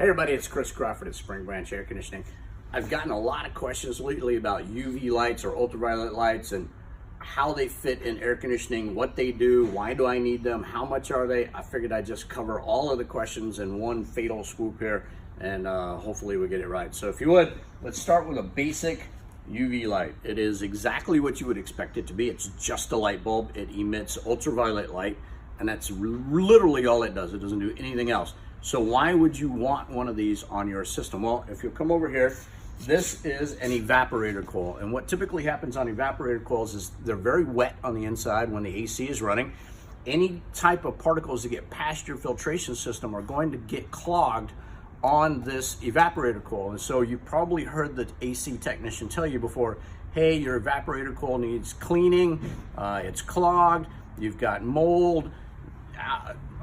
Hey everybody, it's Chris Crawford at Spring Branch Air Conditioning. I've gotten a lot of questions lately about UV lights or ultraviolet lights and how they fit in air conditioning, what they do, why do I need them, how much are they? I figured I'd just cover all of the questions in one fatal swoop here, and hopefully we get it right. So if you would, let's start with a basic UV light. It is exactly what you would expect it to be. It's just a light bulb. It emits ultraviolet light, and that's literally all it does. It doesn't do anything else. So why would you want one of these on your system? Well, if you come over here, this is an evaporator coil. And what typically happens on evaporator coils is they're very wet on the inside when the AC is running. Any type of particles that get past your filtration system are going to get clogged on this evaporator coil. And so you probably heard the AC technician tell you before, hey, your evaporator coil needs cleaning, it's clogged, you've got mold,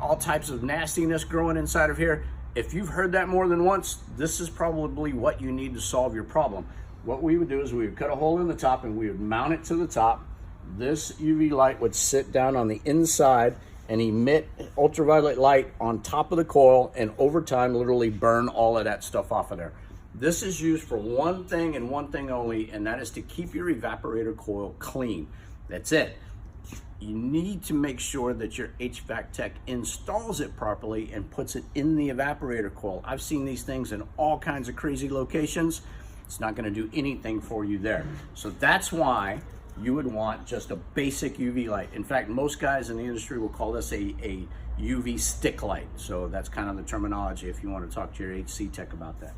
all types of nastiness growing inside of here. If you've heard that more than once, this is probably what you need to solve your problem. What we would do is we would cut a hole in the top and we would mount it to the top. This UV light would sit down on the inside and emit ultraviolet light on top of the coil, and over time literally burn all of that stuff off of there. This is used for one thing and one thing only, and that is to keep your evaporator coil clean. That's it. You need to make sure that your HVAC tech installs it properly and puts it in the evaporator coil. I've seen these things in all kinds of crazy locations. It's not going to do anything for you there. So that's why you would want just a basic UV light. In fact, most guys in the industry will call this a UV stick light. So that's kind of the terminology if you want to talk to your HC tech about that.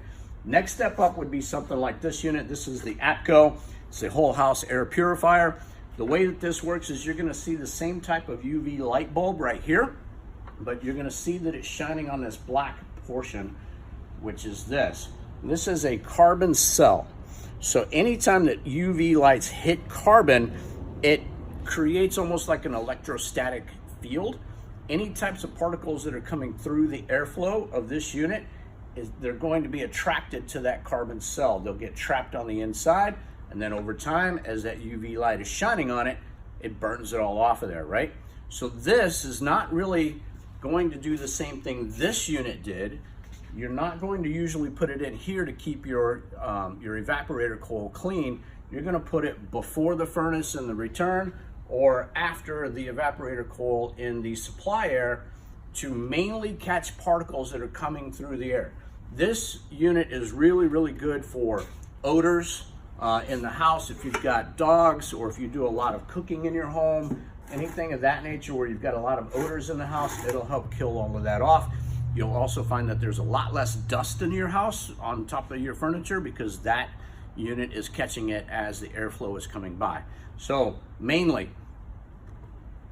Next step up would be something like this unit. This is the APCO. It's a whole house air purifier. The way that this works is you're going to see the same type of UV light bulb right here, but you're going to see that it's shining on this black portion, which is this. And this is a carbon cell. So anytime that UV lights hit carbon, it creates almost like an electrostatic field. Any types of particles that are coming through the airflow of this unit, they're going to be attracted to that carbon cell. They'll get trapped on the inside. And then over time, as that UV light is shining on it, it burns it all off of there, right? So this is not really going to do the same thing this unit did. You're not going to usually put it in here to keep your evaporator coil clean. You're gonna put it before the furnace in the return or after the evaporator coil in the supply air to mainly catch particles that are coming through the air. This unit is really, really good for odors, in the house. If you've got dogs or if you do a lot of cooking in your home, anything of that nature where you've got a lot of odors in the house, it'll help kill all of that off. You'll also find that there's a lot less dust in your house on top of your furniture because that unit is catching it as the airflow is coming by. So mainly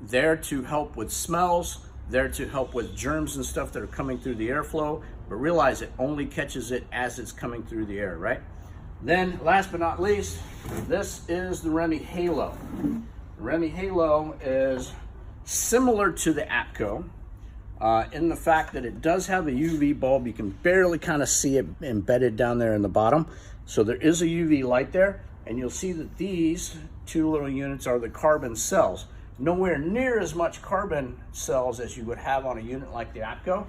there to help with smells, there to help with germs and stuff that are coming through the airflow, but realize it only catches it as it's coming through the air, right? Then, last but not least, this is the REMI Halo. The REMI Halo is similar to the APCO in the fact that it does have a UV bulb. You can barely kind of see it embedded down there in the bottom. So there is a UV light there, and you'll see that these two little units are the carbon cells. Nowhere near as much carbon cells as you would have on a unit like the APCO,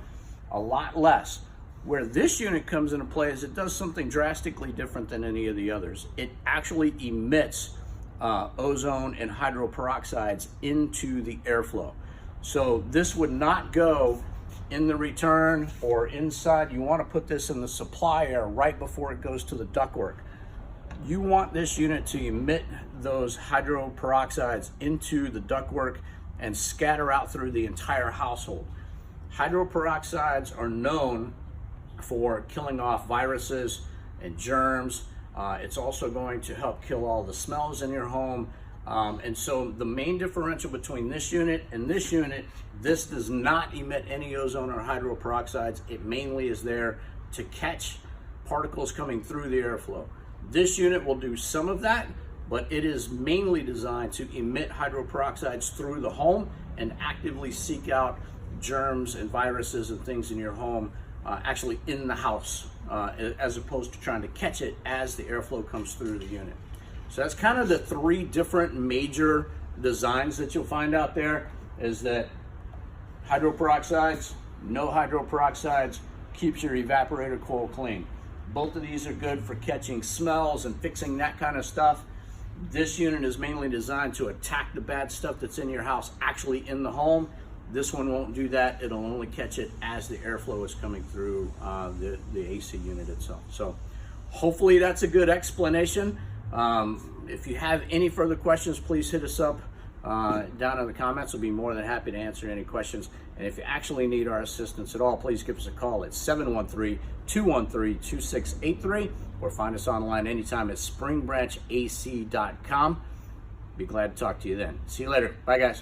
a lot less. Where this unit comes into play is it does something drastically different than any of the others. It actually emits ozone and hydroperoxides into the airflow. So this would not go in the return or inside. You want to put this in the supply air right before it goes to the ductwork. You want this unit to emit those hydroperoxides into the ductwork and scatter out through the entire household. Hydroperoxides are known for killing off viruses and germs. It's also going to help kill all the smells in your home. And so the main differential between this unit and this unit, this does not emit any ozone or hydroperoxides. It mainly is there to catch particles coming through the airflow. This unit will do some of that, but it is mainly designed to emit hydroperoxides through the home and actively seek out germs and viruses and things in your home actually in the house, as opposed to trying to catch it as the airflow comes through the unit. So that's kind of the three different major designs that you'll find out there, is that hydroperoxides, no hydroperoxides, keeps your evaporator coil clean. Both of these are good for catching smells and fixing that kind of stuff. This unit is mainly designed to attack the bad stuff that's in your house actually in the home. This one won't do that. It'll only catch it as the airflow is coming through the AC unit itself. So hopefully that's a good explanation. If you have any further questions, please hit us up down in the comments. We'll be more than happy to answer any questions. And if you actually need our assistance at all, please give us a call at 713-213-2683 or find us online anytime at springbranchac.com. Be glad to talk to you then. See you later. Bye, guys.